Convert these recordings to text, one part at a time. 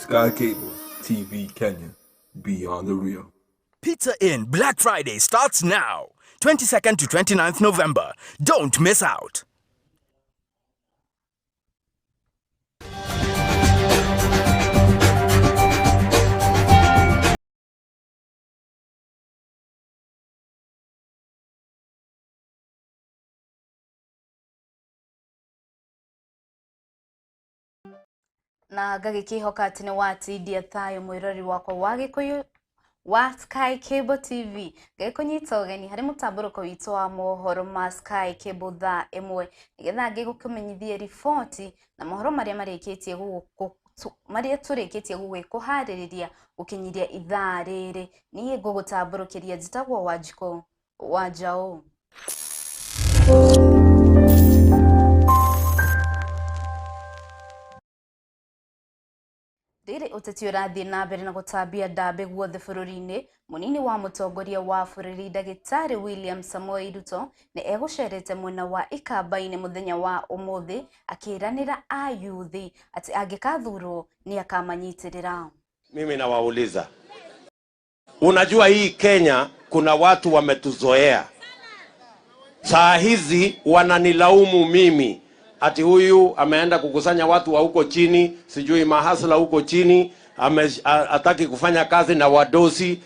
Sky Cable TV Kenya, beyond the real. Pizza Inn Black Friday starts now, 22nd to 29th November. Don't miss out. Na gagikihoka ati ni watidia thayo mwirori wakwa wa Gikuyu wa Sky Cable TV gaikunyita ugeni hari mutamburuko witũ wa mohoro ma Sky Cable thaa imwe nigetha ngigukumenyithie riboti na mohoro maria turikitie gugikuhaririria gukinyiria ithaa riri niĩ ngugutamburukiria njitagwo Wanjikũ Wanjaũ. Riri uteti urathi na mbere na gutambia ndambe guothe bururi-ini munini wa mutongoria wa bururi Ndagĩtarĩ William Samoei Ruto ni egucerete mwena wa Ikamba-ini muthenya wa umuthi akiranira ayuthi ati angikathurwo ni akamanyitirira. Mimi nawauliza, unajua hii Kenya kuna watu wametuzoea. Saa hizi wananilaumu mimi ati huyu ameenda kukusanya watu wa huko chini, sijui mahasla huko chini, hataki kufanya kazi na wadosi,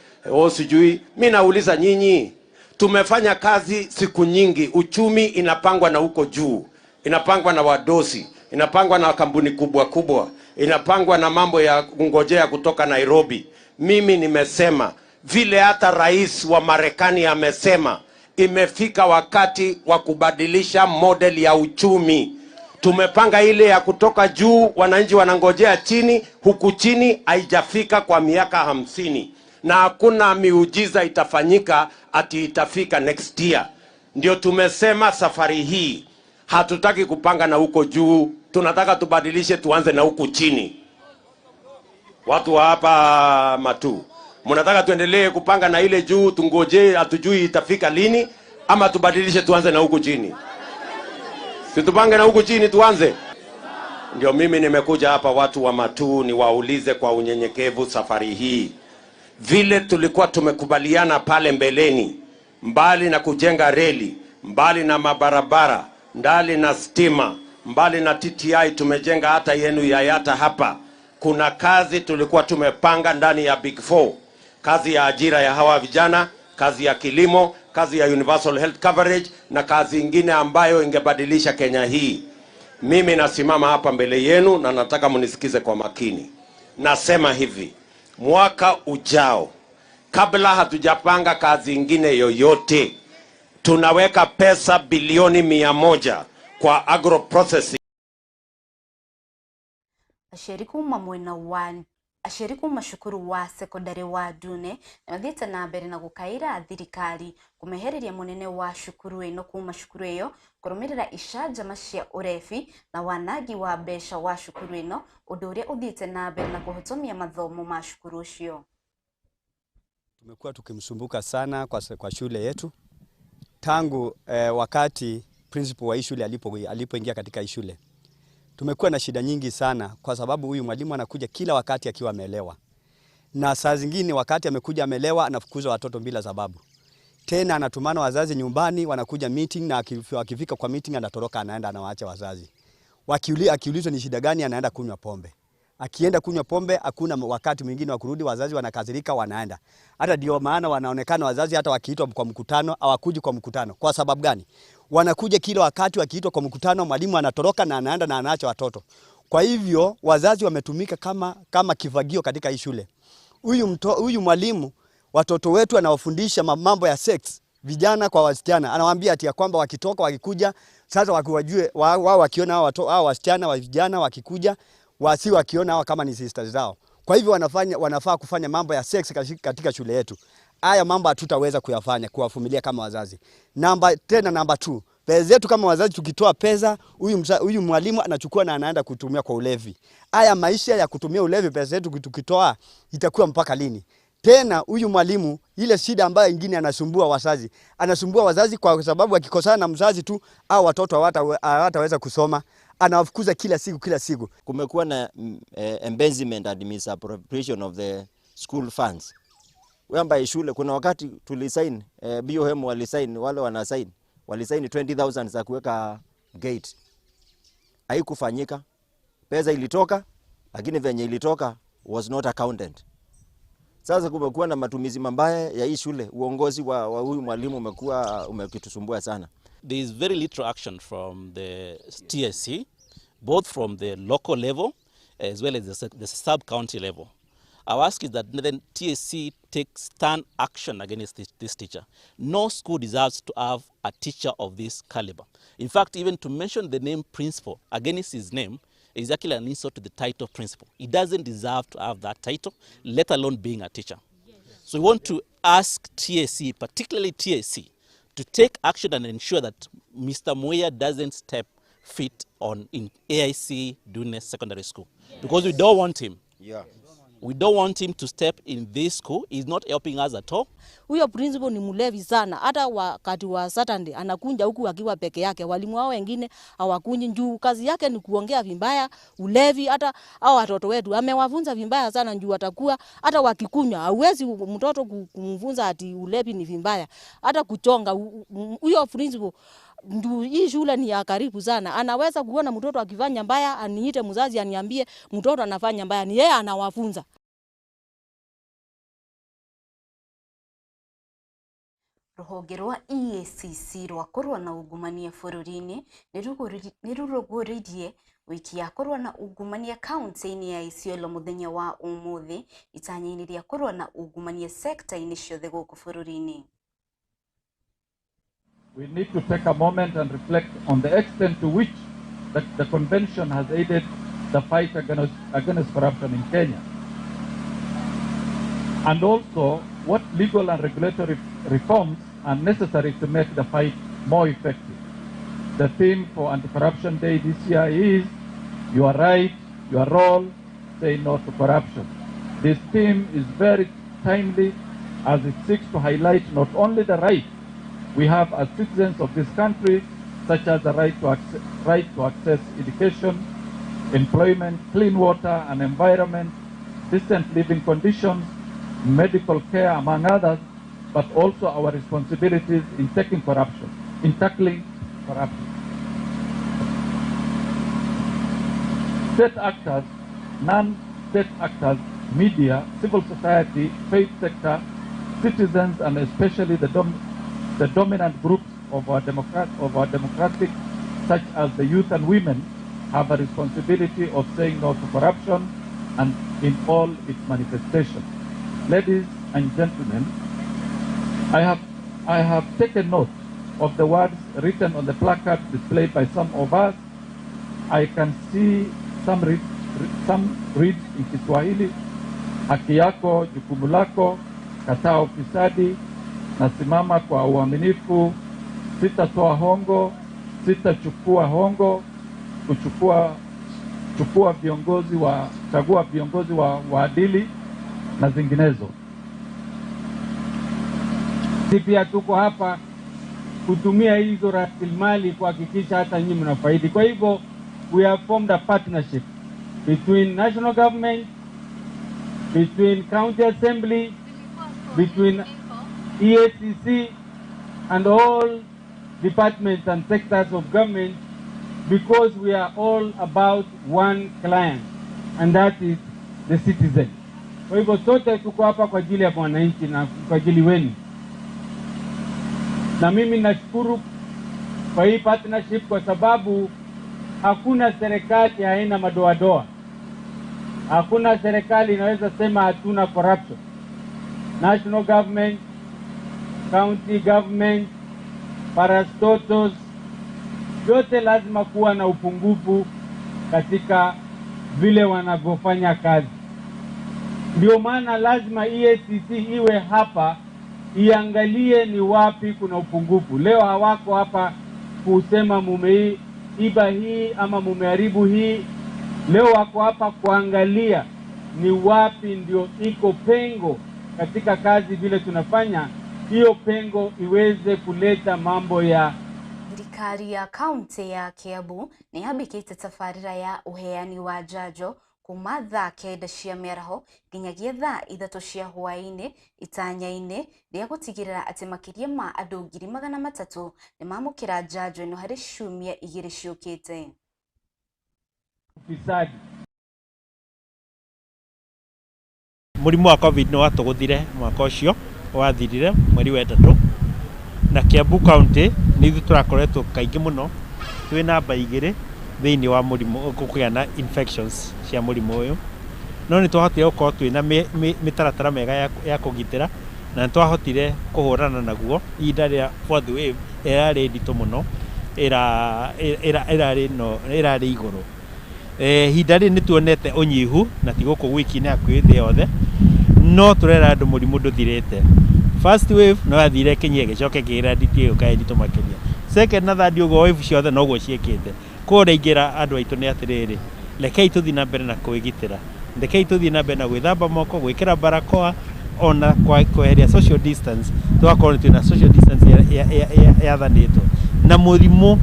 sijui. Mimi nauliza nyinyi, tumefanya kazi siku nyingi, uchumi inapangwa na huko juu, inapangwa na wadosi, inapangwa na kampuni kubwa kubwa, inapangwa na mambo ya kungojea kutoka Nairobi. Mimi nimesema, vile hata rais wa Marekani amesema, imefika wakati wa kubadilisha model ya uchumi. Tumepanga ile ya kutoka juu, wananchi wanangojea chini, huku chini haijafika kwa miaka 50. Na hakuna miujiza itafanyika ati itafika next year. Ndio tumesema safari hii hatutaki kupanga na huko juu, tunataka tubadilishe, tuanze na huku chini. Watu wa hapa Matu, mnataka tuendelee kupanga na ile juu, tungoje hatujui itafika lini, ama tubadilishe tuanze na huku chini? Situpange na huku chini tuanze. Ndio mimi nimekuja hapa watu wa Matu niwaulize kwa unyenyekevu safari hii, vile tulikuwa tumekubaliana pale mbeleni, mbali na kujenga reli, mbali na mabarabara, mbali na stima, mbali na TTI, tumejenga hata yenu ya Yata hapa. Kuna kazi tulikuwa tumepanga ndani ya Big Four, kazi ya ajira ya hawa vijana, kazi ya kilimo, kazi ya universal health coverage, na kazi ingine ambayo ingebadilisha Kenya hii. Mimi nasimama hapa mbele yenu na nataka munisikize kwa makini. Nasema hivi, mwaka ujao, kabla hatujapanga kazi ingine yoyote, tunaweka pesa bilioni 100 kwa agro processing. Ashiriku mashukuru wa sekondari wa Dune na mathiĩte na mbere na gukaira thirikari kumehereria munene wa cukuru ĩno kuma cukuru ĩyo kũrũmĩrĩra icanjama cia ũrebi na wanangi wa mbeca wa cukuru ĩno, ũndũ ũrĩa ũthiĩte na mbere na kũhotomia mathomo ma cukuru ũcio. Tumekuwa tukimsumbuka sana kwa shule yetu tangu wakati principal wa shule alipoingia katika shule. Tumekuwa na shida nyingi sana kwa sababu huyu mwalimu anakuja kila wakati akiwa amelewa. Na saa zingine wakati amekuja amelewa anafukuza watoto bila sababu. Tena anatumana wazazi nyumbani, wanakuja meeting, na akifika kwa meeting anatoroka, anaenda anawaacha wazazi. Akiulizwa ni shida gani, anaenda kunywa pombe. Akienda kunywa pombe hakuna wakati mwingine wa kurudi, wazazi wanakasirika, wanaenda. Hata ndio maana wanaonekana wazazi hata wakiitwa kwa mkutano hawakuji kwa mkutano. Kwa sababu gani? Wanakuja kila wakati wakiitwa kwa mkutano, mwalimu anatoroka na anaenda na anaacha watoto. Kwa hivyo wazazi wametumika kama kifagio katika hii shule. Huyu mwalimu watoto wetu anawafundisha mambo ya sex, vijana kwa wasichana. Anawaambia ati ya kwamba wakitoka wakikuja sasa wakiwajue wao wakiona hao wasichana wa vijana wakikuja wasi wakiona hao kama ni sisters zao. Kwa hivyo wanafaa kufanya mambo ya sex katika shule yetu. Haya mambo hatutaweza kuyafanya kuwavumilia kama wazazi. Namba 2, pesa zetu kama wazazi tukitoa pesa, huyu mwalimu anachukua na anaenda kutumia kwa ulevi. Haya maisha ya kutumia ulevi, pesa zetu tukitoa itakuwa mpaka lini? Tena huyu mwalimu ile shida ambayo nyingine anasumbua wazazi. Anasumbua wazazi kwa sababu akikosana na mzazi tu au watoto hawataweza kusoma. anawafukuza kila siku. Kumekuwa na embezzlement and misappropriation of the school funds. Wamba shule kuna wakati tulisign BOM walisign wale wanasign walisign 20,000 za kuweka gate. Haikufanyika. Pesa ilitoka lakini venye ilitoka was not accounted. Sasa kumekuwa na matumizi mabaya ya hii shule. Uongozi wa huyu mwalimu umekitusumbua sana. There is very little action from the TSC, both from the local level as well as the sub-county level. Our ask is that the TSC takes stern action against this teacher. No school deserves to have a teacher of this caliber. In fact, even to mention the name principal against his name is actually an insult to the title principal. He doesn't deserve to have that title, let alone being a teacher. So we want to ask TSC, particularly TSC, to take action and ensure that Mr. Mwea doesn't step feet in AIC Dune Secondary School. Because we don't want him. Yeah. We don't want him to step in this school. He's not helping us at all. Huyo principal ni mlevi sana. Hata wakati wa Saturday anakunja huku akiwa peke yake. Walimu wao wengine hawakunji juu kazi yake ni kuongea vibaya, ulevi. Hata hao watoto wetu amewafunza vibaya sana juu atakuwa hata wakikunywa. Hauwezi mtoto kumfunza ati ulevi ni vibaya. Hata kuchonga huyo principal ndio hii shule ni ya karibu sana. Anaweza kuona mtoto akifanya mbaya aniite mzazi aniambie mtoto anafanya mbaya, ni yeye anawafunza. Ruhonge rwa EACC rwakorwa na ugumania bururi-ini niruruguririe wiki ya korwa na ugumania kaunti-ini ya Isiolo muthenya wa umuthi itanya-ini ria korwa na ugumania sekta-ini ciothe guku bururi-ini. We need to take a moment and reflect on the extent to which the convention has aided the fight against corruption in Kenya. And also what legal and regulatory reforms are necessary to make the fight more effective. The theme for Anti-Corruption Day this year is "Your Right, Your Role, Say No to Corruption." This theme is very timely as it seeks to highlight not only the right we have as citizens of this country, such as the right to access education, employment, clean water and environment, decent living conditions, medical care, among others, but also our responsibilities in tackling corruption. State actors, non-state actors, media, civil society, faith sector, citizens, and especially the dominant groups of our democratic, such as the youth and women, have a responsibility of saying no to corruption and in all its manifestations. Ladies and gentlemen, I have taken note of the words written on the placard displayed by some of us. I can see some reads in Kiswahili: haki yako, jukumu lako, kataa ufisadi, nasimama kwa uaminifu, sitatoa hongo, sitachukua hongo, chagua viongozi wa waadili na zinginezo. Pia tuko hapa kutumia hizo rasilimali kuhakikisha hata nyinyi mnafaidi. Kwa hivyo we have formed a partnership between national government, between county assembly, between EACC and all departments and sectors of government, because we are all about one client, and that is the citizen. Kwa hivyo sote tuko hapa kwa ajili ya wananchi na kwa ajili wenu. Na mimi nashukuru kwa hii partnership kwa sababu hakuna serikali haina madoadoa. Hakuna serikali inaweza sema hatuna corruption. National government, county government, parastatos, yote lazima kuwa na upungufu katika vile wanavyofanya kazi. Ndio maana lazima EACC iwe hapa iangalie ni wapi kuna upungufu. Leo hawako hapa kusema mumeiba hii ama mumeharibu hii. Leo wako hapa kuangalia ni wapi ndio iko pengo katika kazi vile tunafanya, hiyo pengo iweze kuleta mambo ya Thirikari ya kaunti ya Kiambu nĩ yambĩkĩte tabarĩra ya uheani wa njanjo kuma thaa 9 cia mĩaraho nginyagia thaa 3 cia hwaĩ-inĩ itanya-inĩ rĩa gũtigĩrĩra atĩ makĩria ma andũ 300,000 nĩ mamũkĩra njanjo ĩno harĩ ciumia 2 ciũkĩte. Mũrimũ wa COVID nĩ watũgũthire mwaka ũcio wathirire mweri wa 3 na Kiambu County nĩ ithuĩ tũrakoretwo kaingĩ mũno twĩ namba 2 thĩinĩ wa mũrimũ kũgĩa na infections cia mũrimũ ũyũ, no nĩ twahotire gũkorwo twĩna mĩtaratara mega ya kũgitĩra na nĩ twahotire kũhũrana naguo ihinda rĩa fourth wave ĩrarĩ nditũ mũno ĩrarĩ igũrũ. Ihinda rĩrĩ nĩ tuonete ũnyihu na ti gũkũ wiki-inĩ hakuhĩ thĩ yothe, no tũrera andũ mũrimũ ndũthirĩte. First wave no yathire kinyie gĩcoke kĩra nditĩ ũkae nditũ makĩria. Second na third ũguo wave ciothe noguo ciĩkĩte. Kũreingĩra andũ aitũ nĩ atĩrĩrĩ, rekei tũthiĩ na mbere na kwĩgitĩra, rekei tũthiĩ na mbere na gwĩthamba moko, gwĩkĩra barakoa ona kweheria social distance, tũgakorwo twĩna social distance yathanĩtwo. Na mũrimũ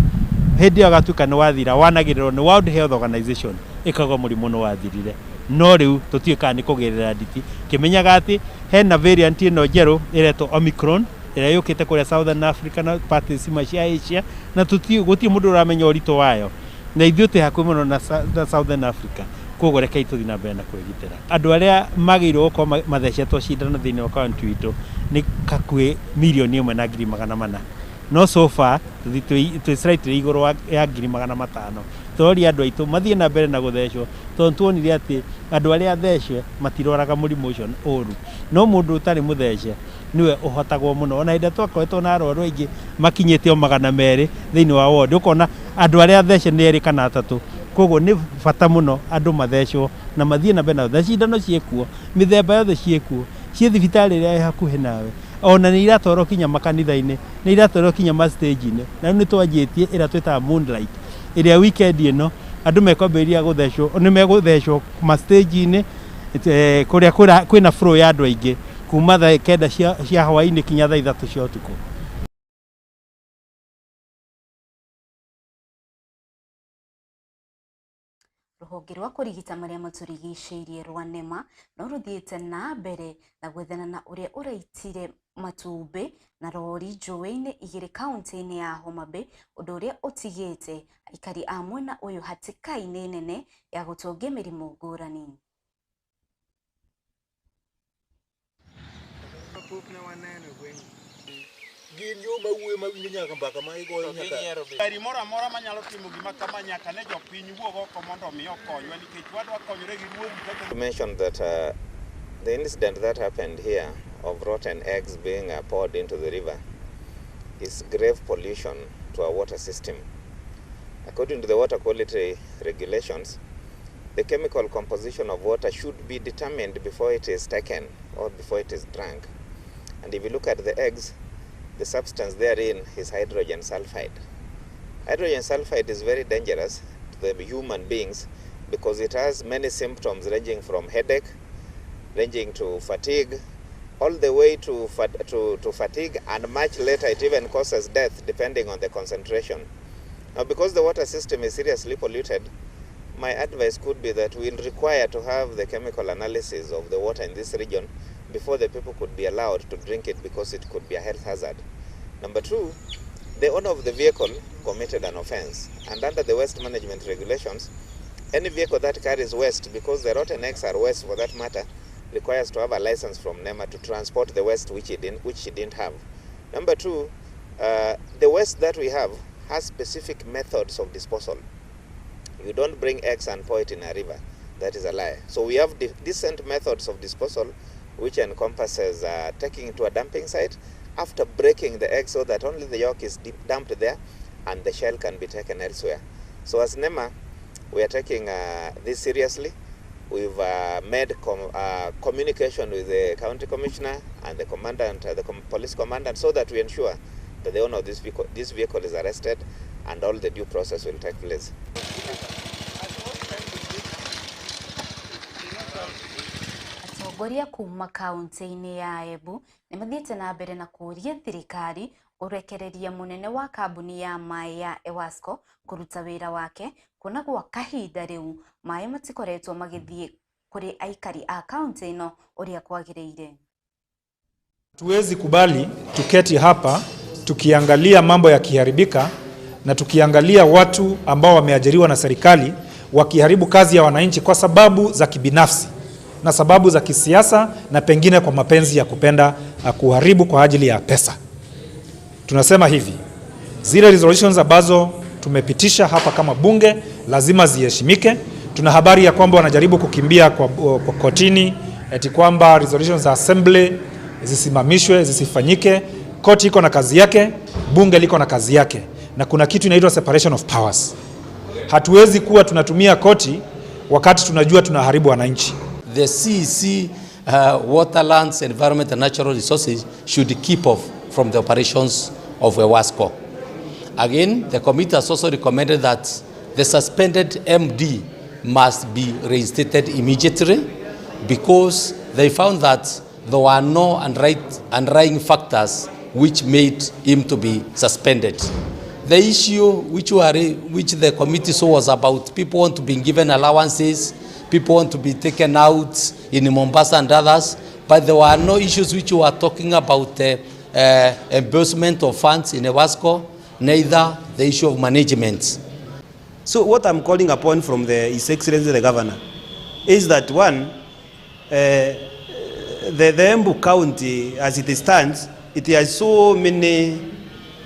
hĩndĩ ĩyo gatuĩka nĩ wathira wanagĩrĩrwo nĩ World Health Organization ĩkauga mũrimũ nĩ wathirire, no rĩu tũtuĩkaga nĩ kũgerera nditi kĩmenyaga atĩ hena variant ĩno njerũ ĩretwo Omicron ĩrĩa yũkĩte kũrĩa Southern Africa na parts imwe cia Asia, na gũtirĩ mũndũ ũramenya ũritũ wayo, na ithuĩ twĩ hakuhĩ mũno na Southern Africa, koguo rekei tũthiĩ na mbere na kwĩgitĩra. Andũ arĩa magĩrĩirwo gũkorwo mathecetwo cindano thĩinĩ wa kaunti witũ nĩ hakuhĩ 1,400,000, no so far twĩ slightly igũrũ ya 500,000. Tũroria andũ aitũ mathiĩ na mbere na gũthecwo, tondũ tuonire atĩ andũ arĩa athece matirwaraga mũrimũ ũcio ũru, no mũndũ ũtarĩ mũthece niwe ũhotagwo mũno. Ona hĩndĩ twakoretwo na arwaru aingĩ makinyĩte 200 thĩinĩ wa ward, ũkona andũ arĩa athece nĩ 2 kana 3. Koguo nĩ bata mũno andũ mathecwo na mathiĩ na mbere na gũthecwo. Cindano ciĩkuo, mĩthemba yothe ciĩkuo, ciĩ thibitarĩ ĩrĩa ĩ hakuhĩ nawe, ona nĩ iratwarwo kinya makanitha-inĩ, nĩ iratwarwo kinya ma-stage-inĩ, na rĩu nĩ twanjĩtie ĩrĩa twĩtaga Moonlight, ĩrĩa weekend ĩno andũ mekwambĩrĩria gũthecwo, nĩ megũthecwo ma-stage-inĩ kũrĩa kwĩna flow ya andũ aingĩ kuma thaa 9 cia hwaĩ-inĩ kinya thaa 3 cia ũtukũ. Rũhonge rwa kũrigita marĩa matũrigicĩirie rwa NEMA no rũthiĩte na mbere na gwethana na ũrĩa ũraitire matumbĩ na rori njũĩ-inĩ 2 kaunti-inĩ ya Homa Bay, ũndũ ũrĩa ũtigĩte aikari a mwena ũyũ hatĩka-inĩ nene ya gũtũngia mĩrimũ ngũrani. To mention that the incident that happened here of rotten eggs being poured into the river is grave pollution to our water system. According to the water quality regulations, the chemical composition of water should be determined before it is taken or before it is drunk. And if you look at the eggs, the substance therein is hydrogen sulfide. Hydrogen sulfide is very dangerous to the human beings because it has many symptoms ranging from headache, ranging to fatigue, all the way to fatigue, and much later it even causes death depending on the concentration. Now, because the water system is seriously polluted, my advice could be that we'll require to have the chemical analysis of the water in this region before the people could be allowed to drink it, because it could be a health hazard. Number 2, the owner of the vehicle committed an offense, and under the waste management regulations, any vehicle that carries waste, because the rotten eggs are waste for that matter, requires to have a license from NEMA to transport the waste which he didn't have. Number 2, the waste that we have has specific methods of disposal. You don't bring eggs and pour it in a river. That is a lie. So we have decent methods of disposal, which encompasses taking it to a dumping site after breaking the egg so that only the yolk is dumped there and the shell can be taken elsewhere. So as NEMA, we are taking this seriously. We've made communication with the county commissioner and the commandant, the police commandant, so that we ensure that the owner of this vehicle is arrested and all the due process will take place. Atongoria kuma kaunti-inĩ ya Embu nĩ mathiĩte na mbere na kũria thirikari urekereria munene wa kambuni ya mai ya Ewasco kuruta wira wake kuna gwa kahinda riu mai matikoretwo magithie kuri aikari a kaunti ino uria kwagiriire. Tuwezi kubali tuketi hapa tukiangalia mambo yakiharibika na tukiangalia watu ambao wameajiriwa na serikali wakiharibu kazi ya wananchi kwa sababu za kibinafsi na sababu za kisiasa na pengine kwa mapenzi ya kupenda kuharibu kwa ajili ya pesa. Tunasema hivi, zile resolutions ambazo tumepitisha hapa kama bunge lazima ziheshimike. Tuna habari ya kwamba wanajaribu kukimbia kwa kotini eti kwamba resolutions za assembly zisimamishwe, zisifanyike. Koti iko na kazi yake, bunge liko na kazi yake, na kuna kitu inaitwa separation of powers. Hatuwezi kuwa tunatumia koti wakati tunajua tunaharibu wananchi. The CEC, Waterlands, Environment and Natural Resources should keep off from the operations of Ewasco. Again, the committee has also recommended that the suspended MD must be reinstated immediately because they found that there were no underlying factors which made him to be suspended. The issue which the committee saw was about people want to be given allowances, people want to be taken out in Mombasa and others, but there were no issues which were talking about embezzlement of funds in Ewasco, neither the issue of management. So what I'm calling upon from His Excellency the Governor is that one, the Embu County as it stands, it has so many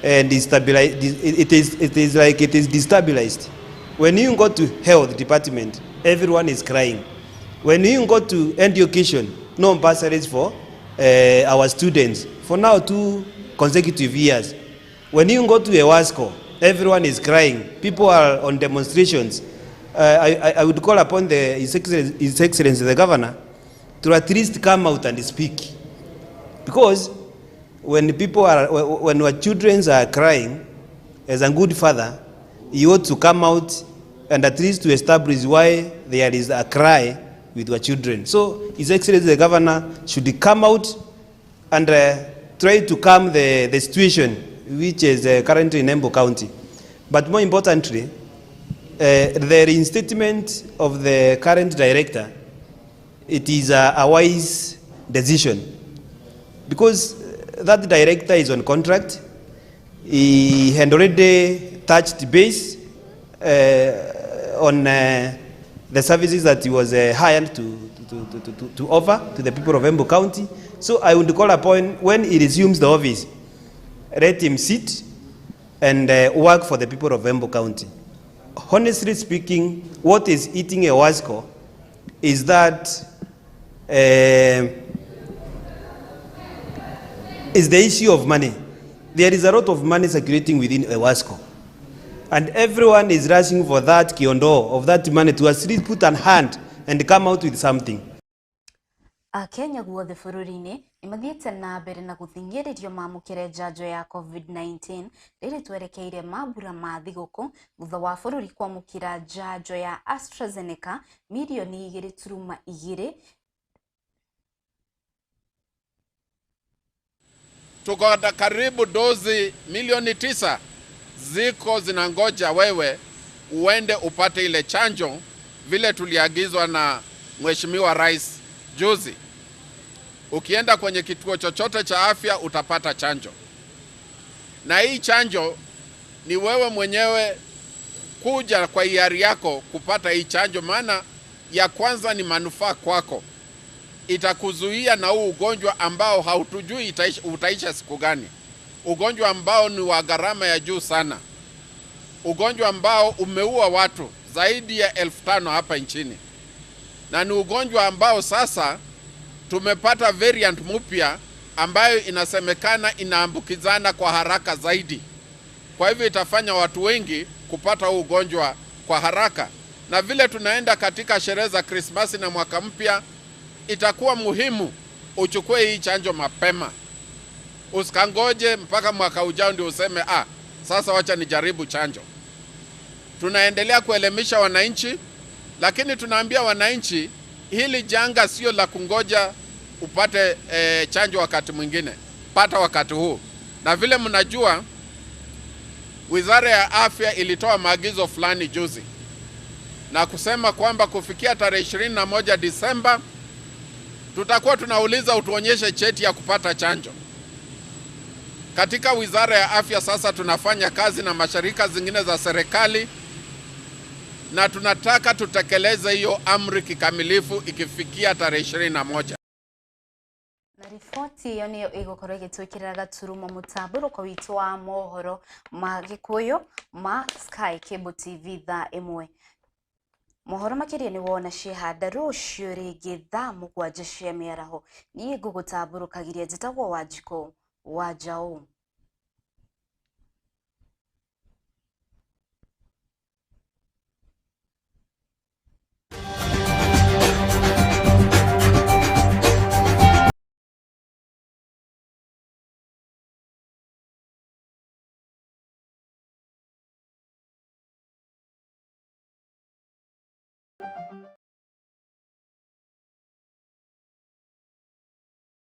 destabilized. It is destabilized. When you go to health department, everyone is crying. When you go to education, no bursaries for our students for now 2 consecutive years. When you go to Ewasco, everyone is crying. People are on demonstrations. I would call upon His Excellency the Governor to at least come out and speak, because when our children are crying, as a good father, you ought to come out and at least to establish why there is a cry with our children. So His Excellency the Governor should come out and try to calm the situation which is currently in Embu County. But more importantly, the reinstatement of the current director, it is a wise decision, because that director is on contract. He had already touched base on the services that he was hired to offer to the people of Embu County. So I would call upon, when he resumes the office, let him sit and work for the people of Embu County. Honestly speaking, what is eating Ewasco is that is the issue of money. There is a lot of money circulating within Ewasco, and everyone is rushing for that kiondo of that money to at least put an hand and come out with something. Kenya guothe bururi-ini nimathiete na mbere na guthingiririo mamukire njanjo ya COVID-19 riri twerekeire mambura ma thiguku thutha wa bururi kwamukira njanjo ya AstraZeneca milioni 2.2. Tuko karibu dozi milioni 9 ziko zinangoja wewe uende upate ile chanjo vile tuliagizwa na Mheshimiwa Rais juzi. Ukienda kwenye kituo chochote cha afya utapata chanjo. Na hii chanjo ni wewe mwenyewe kuja kwa hiari yako kupata hii chanjo, maana ya kwanza ni manufaa kwako. Itakuzuia na huu ugonjwa ambao hautujui utaisha siku gani. Ugonjwa ambao ni wa gharama ya juu sana. Ugonjwa ambao umeua watu zaidi ya 5,000 hapa nchini. Na ni ugonjwa ambao sasa tumepata variant mpya ambayo inasemekana inaambukizana kwa haraka zaidi. Kwa hivyo itafanya watu wengi kupata huu ugonjwa kwa haraka. Na vile tunaenda katika sherehe za Krismasi na mwaka mpya, itakuwa muhimu uchukue hii chanjo mapema. Usikangoje mpaka mwaka ujao ndio useme sasa wacha nijaribu chanjo. Tunaendelea kuelimisha wananchi, lakini tunaambia wananchi hili janga sio la kungoja upate chanjo wakati mwingine. Pata wakati huu. Na vile mnajua, Wizara ya Afya ilitoa maagizo fulani juzi na kusema kwamba kufikia tarehe 21 Disemba tutakuwa tunauliza utuonyeshe cheti ya kupata chanjo. Katika Wizara ya Afya sasa tunafanya kazi na mashirika zingine za serikali na tunataka tutekeleze hiyo amri kikamilifu ikifikia tarehe 21. Na riboti iyo niyo igukorwo igitwikirira gaturumo mutaburuko witu wa mohoro ma Gikuyu ma Sky Cable TV thaa 1. Mohoro makiria ni wona cihanda rucio ringi thaa 7 cia miaraho. Niĩ ngũgũtamburukagiria njĩtagwo Wanjikũ wa Njaũ.